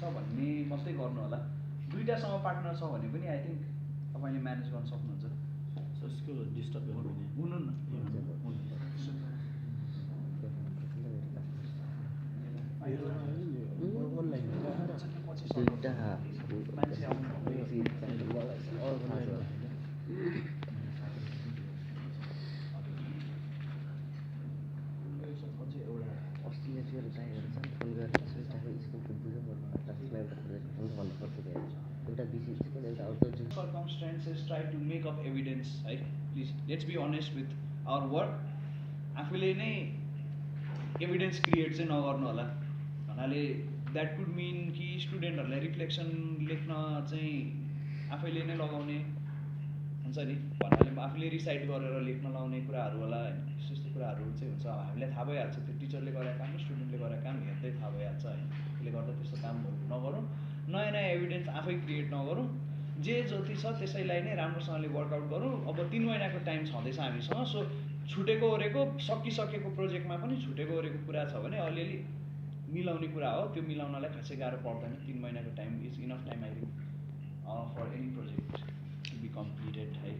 छ भन्ने मात्रै गर्नु होला। दुईटासँग पार्टनर छ भने पनि आई थिङ्क तपाईँले म्यानेज गर्न सक्नुहुन्छ। सो यसको डिस्टर्ब हुनु न circumstances try to make up evidence, right? Please, let's be honest with our work. आफूले नै एभिडेन्स क्रिएट चाहिँ नगर्नु होला। भन्नाले द्याट कुड मिन कि स्टुडेन्टहरूलाई रिफ्लेक्सन लेख्न चाहिँ आफैले नै लगाउने हुन्छ नि, भन्नाले आफूले रिसाइट गरेर लेख्न लाउने कुराहरू होला होइन। यस्तो कुराहरू चाहिँ हुन्छ, हामीलाई थाहा भइहाल्छ त्यो टिचरले गरेको काम र स्टुडेन्टले गरेको काम हेर्दै थाहा भइहाल्छ होइन। त्यसले गर्दा त्यस्तो कामहरू नगरौँ, नयाँ नयाँ एभिडेन्स आफै क्रिएट नगरौँ। जे जति छ त्यसैलाई नै राम्रोसँगले वर्कआउट गरौँ। अब 3 महिनाको टाइम छँदैछ हामीसँग, सो छुटेको ओरेको सकिसकेको प्रोजेक्टमा पनि छुटेको ओरेको कुरा छ भने अलिअलि मिलाउने कुरा हो। त्यो मिलाउनलाई खासै गाह्रो पर्दैन। 3 महिनाको time is enough time I think for any project to be completed है।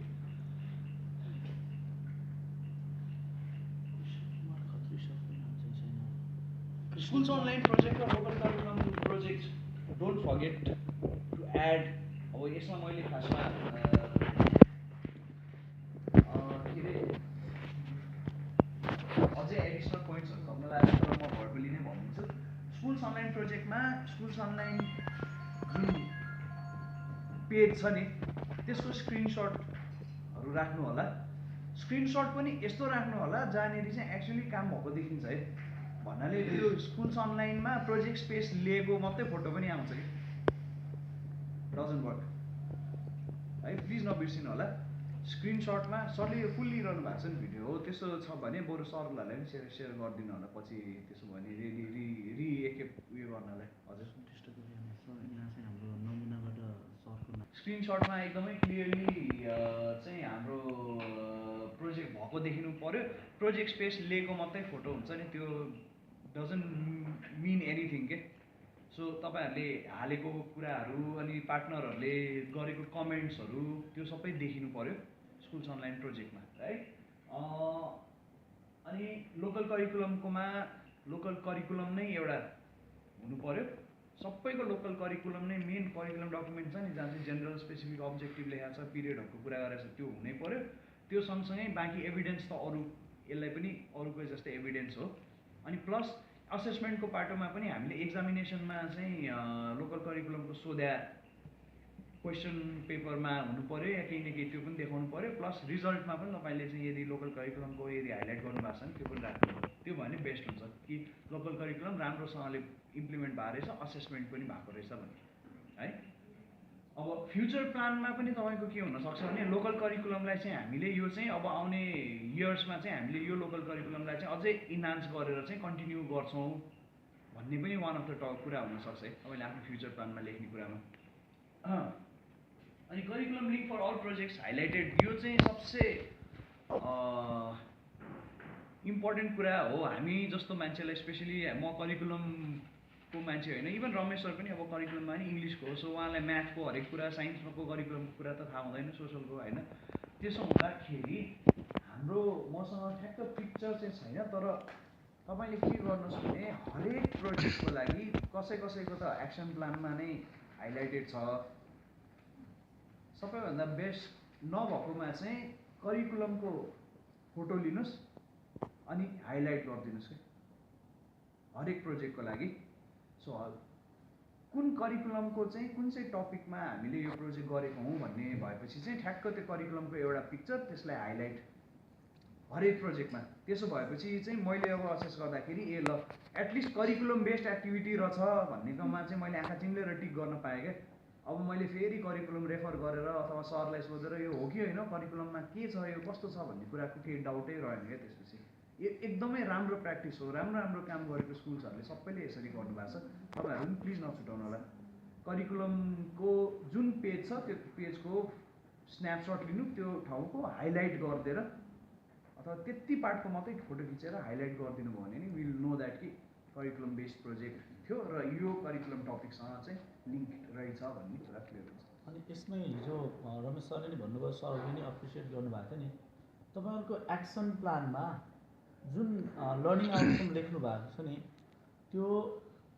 स्कुल्स अनलाइन प्रोजेक्ट र local curriculum project don't forget to add. अब यसमा मैले खासमा के अरे अझै एडिसनल पोइन्ट्सहरू थप्न लाग्यो, तर म भर्बली नै भनिदिन्छु। स्कुल्स अनलाइन प्रोजेक्टमा स्कुल्स अनलाइन जुन पेज छ नि त्यसको स्क्रिनसटहरू राख्नु होला। स्क्रिनसट पनि यस्तो राख्नु होला जहाँनिर चाहिँ एक्चुअली काम भएको देखिन्छ है। भन्नाले त्यो स्कुल्स अनलाइनमा प्रोजेक्ट स्पेस लिएको मात्रै फोटो पनि आउँछ कि डजन्ट वर्क है। प्लिज नबिर्सिनु होला। स्क्रिनसटमा सरले यो फुल लिइरहनु भएको छ नि भिडियो हो, त्यस्तो छ भने बरु सरहरूलाई पनि सेयर गरिदिनु होला पछि। त्यसो भने रि एकखेप उयो गर्नलाई हजुर हाम्रो नमुनाबाट सरको स्क्रिनसटमा एकदमै क्लियरली चाहिँ हाम्रो प्रोजेक्ट भएको देखिनु पर्यो। प्रोजेक्ट स्पेस लिएको मात्रै फोटो हुन्छ नि, त्यो डजन्ट मिन एनिथिङ के। सो तपाईँहरूले हालेको कुराहरू अनि पार्टनरहरूले गरेको कमेन्ट्सहरू त्यो सबै देखिनु पर्यो स्कुल्स अनलाइन प्रोजेक्टमा राइट। अनि लोकल करिकुलमकोमा लोकल करिकुलम नै एउटा हुनु पर्यो। सबैको लोकल करिकुलम नै मेन करिकुलम डकुमेन्ट छ नि, जहाँ चाहिँ जेनरल स्पेसिफिक अब्जेक्टिभ लेखाएको छ, पिरियडहरूको कुरा गरेको छ, त्यो हुनै पर्यो। त्यो सँगसँगै बाँकी एभिडेन्स त अरू यसलाई पनि अरूकै जस्तै एभिडेन्स हो। अनि प्लस असेसमेन्टको पाटोमा पनि हामीले एक्जामिनेसनमा चाहिँ लोकल करिकुलमको सोध्या क्वेसन पेपरमा हुनु पर्यो या केही न केही त्यो पनि देखाउनु पर्यो। प्लस रिजल्टमा पनि तपाईँले चाहिँ यदि लोकल करिकुलमको यदि हाइलाइट गर्नुभएको छ भने त्यो पनि राख्नु पर्यो। त्यो भयो भने बेस्ट हुन्छ कि लोकल करिकुलम राम्रोसँगले इम्प्लिमेन्ट भएको रहेछ, असेसमेन्ट पनि भएको रहेछ भने है। अब फ्युचर प्लानमा पनि तपाईँको के हुनसक्छ भने लोकल करिकुलमलाई चाहिँ हामीले यो चाहिँ अब आउने इयर्समा चाहिँ हामीले यो लोकल करिकुलमलाई चाहिँ अझै इन्हान्स गरेर चाहिँ कन्टिन्यू गर्छौँ भन्ने पनि वान अफ द कुरा हुनसक्छ है तपाईँले आफ्नो फ्युचर प्लानमा लेख्ने कुरामा। अनि curriculum link for all projects highlighted, यो चाहिँ सबसे इम्पोर्टेन्ट कुरा हो। हामी जस्तो मान्छेलाई स्पेसली म करिकुलमको मान्छे होइन, इभन रमेश सर पनि अब करिकुलममा नि इङ्ग्लिसको हो, सो उहाँलाई म्याथको हरेक कुरा, साइन्सको करिकुलमको कुरा त थाहा हुँदैन, सोसलको होइन। त्यसो हुँदाखेरि हाम्रो मसँग ठ्याक्क पिक्चर चाहिँ छैन, तर तपाईँले के गर्नुहोस् भने हरेक प्रोजेक्टको लागि कसैको त एक्सन प्लानमा नै हाइलाइटेड छ। सबैभन्दा बेस्ट नभएकोमा चाहिँ करिकुलमको फोटो लिनुहोस् अनि हाइलाइट गरिदिनुहोस् कि हरेक प्रोजेक्टको लागि। सो कुन करिकुलमको चाहिँ कुन चाहिँ टपिकमा हामीले यो प्रोजेक्ट गरेको हौँ भन्ने भएपछि चाहिँ ठ्याक्क त्यो करिकुलमको एउटा पिक्चर, त्यसलाई हाइलाइट हरेक प्रोजेक्टमा। त्यसो भएपछि चाहिँ मैले अब असेस गर्दाखेरि ए ल एटलिस्ट करिकुलम बेस्ड एक्टिभिटी रहेछ भन्नेकोमा चाहिँ मैले आँखा चिम्लेर टिक गर्न पाएँ क्या। अब मैले फेरि करिकुलम रेफर गरेर अथवा सरलाई सोधेर यो हो कि होइन, करिकुलममा के छ, यो कस्तो छ भन्ने कुराको केही डाउटै रहेन क्या। त्यसपछि एकदमै राम्रो प्र्याक्टिस हो। राम्रो काम गरेको स्कुल्सहरूले सबैले यसरी गर्नुभएको छ। तपाईँहरू पनि प्लिज नछुटाउनु होला। करिकुलमको जुन पेज छ त्यो पेजको स्न्यापसट लिनु, त्यो ठाउँको हाइलाइट गरिदिएर अथवा त्यति पार्टको मात्रै फोटो खिचेर हाइलाइट गरिदिनु भयो भने नि विल नो द्याट कि करिकुलम बेस्ड प्रोजेक्ट थियो र यो करिकुलम टपिकसँग चाहिँ लिङ्क रहेछ भन्ने कुरा क्लियर हुन्छ। अनि यसमै हिजो रमेश सरले नि भन्नुभयो, सरले नि एप्रिसिएट गर्नुभएको थियो नि, तपाईँहरूको एक्सन प्लानमा जुन लर्निङ आउटकम लेख्नु भएको छ नि, त्यो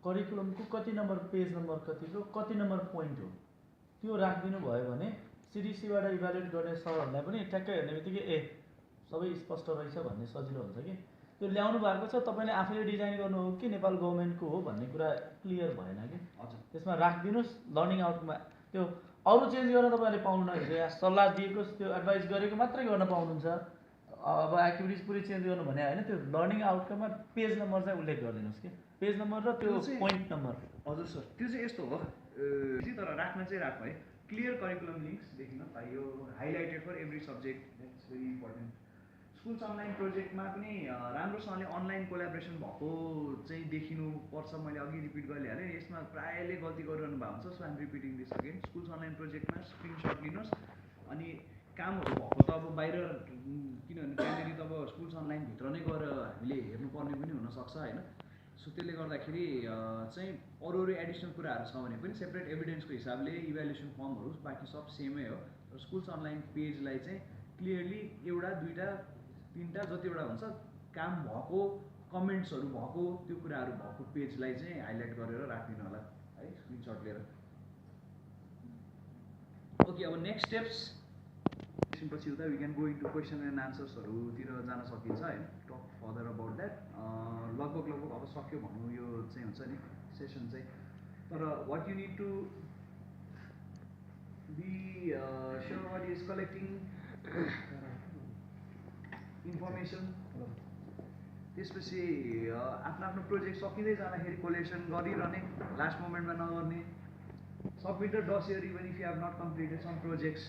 करिकुलमको कति नम्बर, पेज नम्बर कतिको, कति नम्बर पोइन्ट हो, त्यो राखिदिनु भयो भने सिडिसीबाट इभ्यालुएट गर्ने सरहरूलाई पनि ट्याक्कै हेर्ने बित्तिकै ए सबै स्पष्ट रहेछ भन्ने सजिलो हुन्छ कि। त्यो ल्याउनु भएको छ, तपाईँले आफैले डिजाइन गर्नु हो कि नेपाल गभर्मेन्टको हो भन्ने कुरा क्लियर भएन कि। हजुर, त्यसमा राखिदिनुहोस् लर्निङ आउटमा। त्यो अरू चेन्ज गर्न तपाईँले पाउनुहुन्न, यहाँ सल्लाह दिएको त्यो एडभाइस गरेको मात्रै गर्न पाउनुहुन्छ। अब एक्टिभिटिज पुरै चेन्ज गर्नु भने होइन, त्यो लर्निङ आउटकममा पेज नम्बर चाहिँ उल्लेख गरिदिनुहोस् कि, पेज नम्बर र त्यो पोइन्ट नम्बर। हजुर सर, त्यो चाहिँ यस्तो हो, तर राख्न चाहिँ राख्नु है, क्लियर करिकुलम लिङ्क्स देखिन यो highlighted for every subject, that's very important. Schools online प्रोजेक्टमा पनि राम्रोसँगले अनलाइन कोलाबोरेसन भएको चाहिँ देखिनुपर्छ। मैले अघि रिपिट गरिहालेँ, यसमा प्रायःले गल्ती गरिरहनु भएको हुन्छ। So I'm repeating this again. Schools online प्रोजेक्टमा स्क्रिनसट लिनुहोस्, अनि कामहरू भएको त अब बाहिर, किनभने त्यहाँनिर त अब स्कुल्स अनलाइनभित्र नै गएर हामीले हेर्नुपर्ने पनि हुनसक्छ होइन। सो त्यसले गर्दाखेरि चाहिँ अरू एडिसनल कुराहरू छ भने पनि सेपरेट एभिडेन्सको हिसाबले इभ्यालुएसन फर्महरू बाँकी सब सेमै हो। र स्कुल्स अनलाइन पेजलाई चाहिँ क्लियरली एउटा, दुईवटा, तिनवटा जतिवटा हुन्छ काम भएको, कमेन्ट्सहरू भएको, त्यो कुराहरू भएको पेजलाई चाहिँ हाइलाइट गरेर राखिदिनु होला है, स्क्रिनसट लिएर। ओके, अब नेक्स्ट स्टेप्स पछि उता we can go into question and आन्सर्सहरूतिर जान सकिन्छ होइन, टक फर्दर अबाउट द्याट। लगभग अब सक्यो भनौँ यो चाहिँ हुन्छ नि सेसन चाहिँ। तर what you need to be sure what is collecting information, त्यसपछि आफ्नो आफ्नो प्रोजेक्ट सकिँदै जाँदाखेरि कोलेक्सन गरिरहने, लास्ट मोमेन्टमा नगर्ने। Submit the dossier even if you have not completed some projects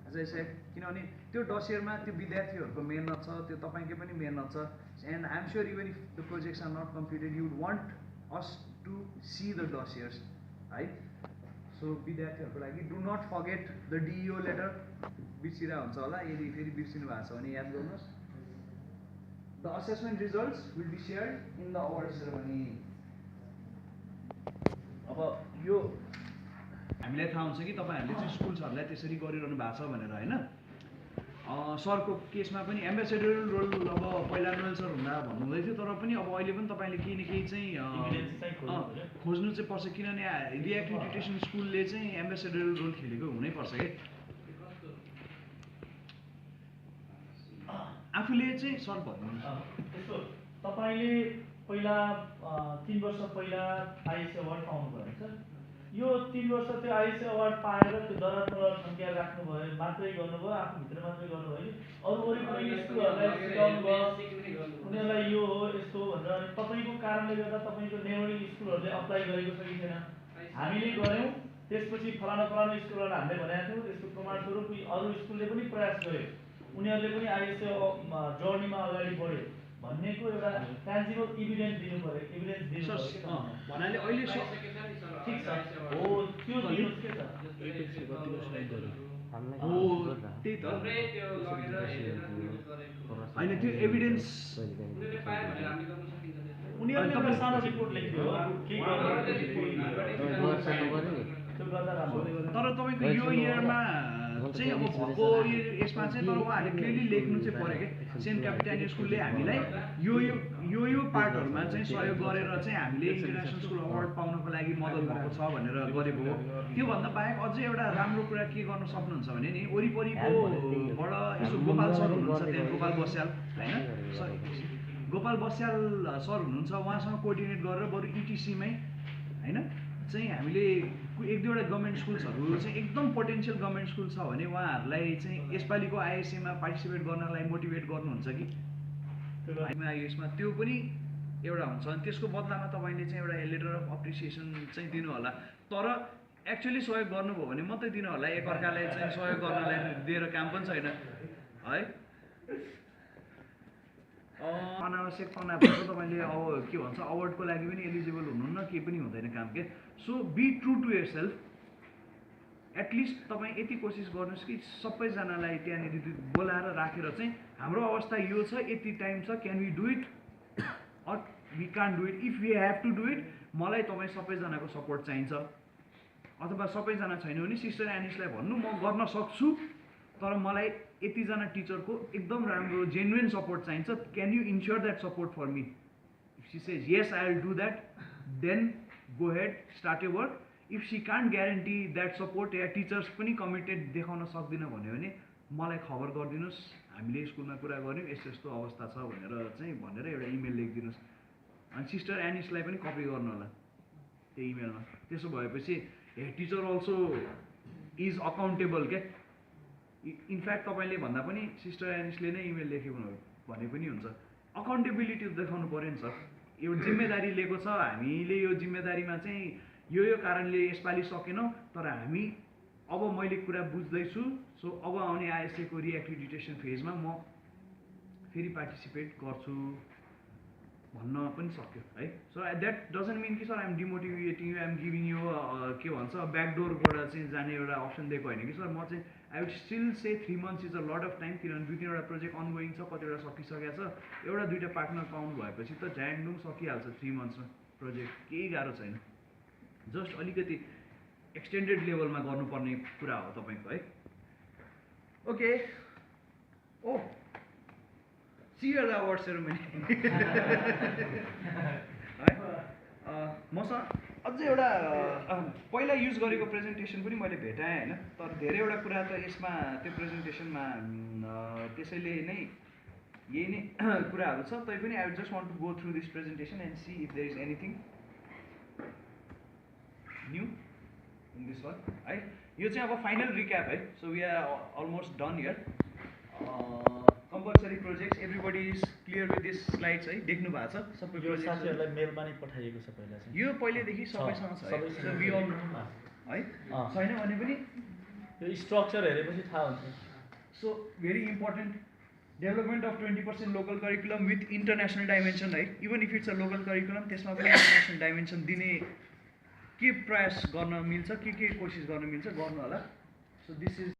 as I said, किनभने त्यो डसियरमा त्यो विद्यार्थीहरूको मेहनत छ, त्यो तपाईँकै पनि मेहनत छ। And I am sure even if the projects are not completed you would want us to see the dossiers है। सो विद्यार्थीहरूको लागि do not forget the DEO letter, बिर्सिरहेको हुन्छ होला, यदि फेरि बिर्सिनु भएको छ भने याद गर्नुहोस्। The assessment results will be shared in the award ceremony. अब यो हामीलाई थाहा हुन्छ कि तपाईँहरूले चाहिँ स्कुल्सहरूलाई त्यसरी गरिरहनु भएको छ भनेर होइन। सरको केसमा पनि एम्बेसेडरियल रोल अब पहिला नोएल सर हुँदा भन्नुहुँदै थियो, तर पनि अब अहिले पनि तपाईँले केही न केही चाहिँ खोज्नु चाहिँ पर्छ, किनभने रिएक्रिडिटेसन स्कुलले चाहिँ एम्बेसेडरियल रोल खेलेको हुनैपर्छ कि। आफूले चाहिँ सर भन्नु त्यस्तो तपाईँले पहिला 3 वर्ष पहिला आइएस अवार्ड पाउनुभयो नि सर, यो 3 वर्ष त्यो आइएस अवार्ड पाएर त्यो दरार संख्या राख्नुभयो मात्रै गर्नुभयो, आफूभित्र मात्रै गर्नुभयो कि अरू वरिपरि स्कुलहरूलाई सिकाउनु भयो, उनीहरूलाई यो हो यस्तो हो भनेर। अनि तपाईँको कारणले गर्दा तपाईँको नेबरिङ स्कुलहरूले अप्लाई गरेको छ कि छैन, हामीले गऱ्यौँ, त्यसपछि फलाना स्कुलहरूलाई हामीले भनेका थियौँ, त्यसको प्रमाणस्वरूप अरू स्कुलले पनि प्रयास गर्यो, उनीहरूले पनि आइएस जर्नीमा अगाडि बढ्यो भन्नेको एउटा ट्यान्जिबल इभिडेन्स दिनु पर्यो, एभिडेन्स दिनु पर्यो भन्नाले अहिले ठिक छ हो त्यो दिनुहोस् के त हो त्यही त होइन, त्यो एभिडेन्स उनीहरूले एउटा सानो रिपोर्ट लेख्दियो केही तर तपाईँको यो इयरमा चाहिँ अब भएको यसमा चाहिँ तर उहाँहरूले क्लियरली लेख्नु चाहिँ पऱ्यो कि सेन्ट क्यापिटान स्कुलले हामीलाई यो पार्टहरूमा चाहिँ सहयोग गरेर चाहिँ हामीले इन्टरनेसनल स्कुल अवार्ड पाउनको लागि मद्दत भएको छ भनेर गरेको हो। त्योभन्दा बाहेक अझै एउटा राम्रो कुरा के गर्न सक्नुहुन्छ भने नि वरिपरिकोबाट यसो गोपाल सर हुनुहुन्छ, त्यहाँ गोपाल बस्याल होइन, गोपाल बस्याल सर हुनुहुन्छ, उहाँसँग कोअर्डिनेट गरेर बरु इटिसीमै होइन चाहिँ हामीले 1-2वटा गभर्मेन्ट स्कुल्सहरू चाहिँ एकदम पोटेन्सियल गभर्मेन्ट स्कुल छ भने उहाँहरूलाई चाहिँ यसपालिको आइएसएमा पार्टिसिपेट गर्नलाई मोटिभेट गर्नुहुन्छ कि आइएसमा, त्यो पनि एउटा हुन्छ। अनि त्यसको बदलामा तपाईँले चाहिँ एउटा लेटर अफ अप्रिसिएसन चाहिँ दिनु होला, तर एक्चुअली सहयोग गर्नुभयो भने मात्रै दिनु होला, एकअर्कालाई चाहिँ सहयोग गर्नलाई दिएर काम पनि छैन है। अनावश्यक तनाव हुन्छ, तपाईँले अब के भन्छ अवार्डको लागि पनि एलिजिबल हुनुहुन्न, केही पनि हुँदैन काम के। So be true to yourself, at least तपाईँ यति कोसिस गर्नुहोस् कि सबैजनालाई त्यहाँनिर बोलाएर राखेर चाहिँ हाम्रो अवस्था यो छ, यति टाइम छ, can we do it, we can do it if we have to do it मलाई तपाईँ सबैजनाको सपोर्ट चाहिन्छ अथवा सबैजना छैन भने सिस्टर एनिसलाई भन्नु म गर्न सक्छु तर मलाई यतिजना टिचरको एकदम राम्रो जेन्युन सपोर्ट चाहिन्छ can you ensure that support for me if she says yes I will do that then go ahead start a work if she can't guarantee that support या टिचर्स पनि कमिटेड देखाउन सक्दिन भन्यो भने मलाई खबर गरिदिनुहोस् हामीले स्कुलमा कुरा गऱ्यौँ यस्तो यस्तो अवस्था छ भनेर एउटा इमेल लेखिदिनुहोस् अनि सिस्टर एनिसलाई पनि कपी गर्नु होला त्यो इमेलमा त्यसो भएपछि टिचर अल्सो इज अकाउन्टेबल क्या इनफ्याक्ट तपाईँले भन्दा पनि सिस्टर एनिसले नै इमेल लेख्यो भने पनि हुन्छ अकाउन्टेबिलिटी देखाउनु पऱ्यो नि सर एउटा जिम्मेदारी लिएको छ हामीले यो जिम्मेदारीमा चाहिँ यो कारणले यसपालि सकेनौँ तर हामी अब मैले कुरा बुझ्दैछु सो अब आउने आइएसएको रिएक्रिडिटेसन फेजमा म फेरि पार्टिसिपेट गर्छु भन्न पनि सक्यो है सो द्याट डजन्ट मिन कि sir I'm demotivating you I'm giving you के भन्छ ब्याकडोरबाट चाहिँ जाने एउटा अप्सन दिएको होइन कि सर म चाहिँ I would still say 3 months is a lot of time किनभने 2-3वटा प्रोजेक्ट अनगोइङ छ कतिवटा सकिसकेको छ एउटा 2टा पार्टनर पाउनु भएपछि त झ्यान्डुङ सकिहाल्छ 3 monthsमा प्रोजेक्ट केही गाह्रो छैन जस्ट अलिकति एक्सटेन्डेड लेभलमा गर्नुपर्ने कुरा हो तपाईँको है okay oh see you at the award ceremony है मसँग अझै एउटा पहिला युज गरेको प्रेजेन्टेसन पनि मैले भेटाएँ होइन तर धेरैवटा कुरा त यसमा त्यो प्रेजेन्टेसनमा त्यसैले नै यही नै कुराहरू छ तैपनि I would just want to go through this presentation and see if there is anything new in this one है यो चाहिँ अब फाइनल रिक्याप है so we are almost done here compulsory projects everybody is clear with this slides है देख्नु भएको छ सबै साथीहरूलाई मेलमा नै पठाइएको छ पहिला चाहिँ यो पहिलेदेखि सबैसँग छ है वी अल है छैन भने पनि यो स्ट्रक्चर हेरेपछि थाहा हुन्छ so very important development of 20% local curriculum with international dimension है even if it's a local curriculum त्यसमा पनि इन्टरनेसनल डाइमेन्सन दिने के प्रयास गर्न मिल्छ के कोसिस गर्न मिल्छ गर्नु होला सो दिस इज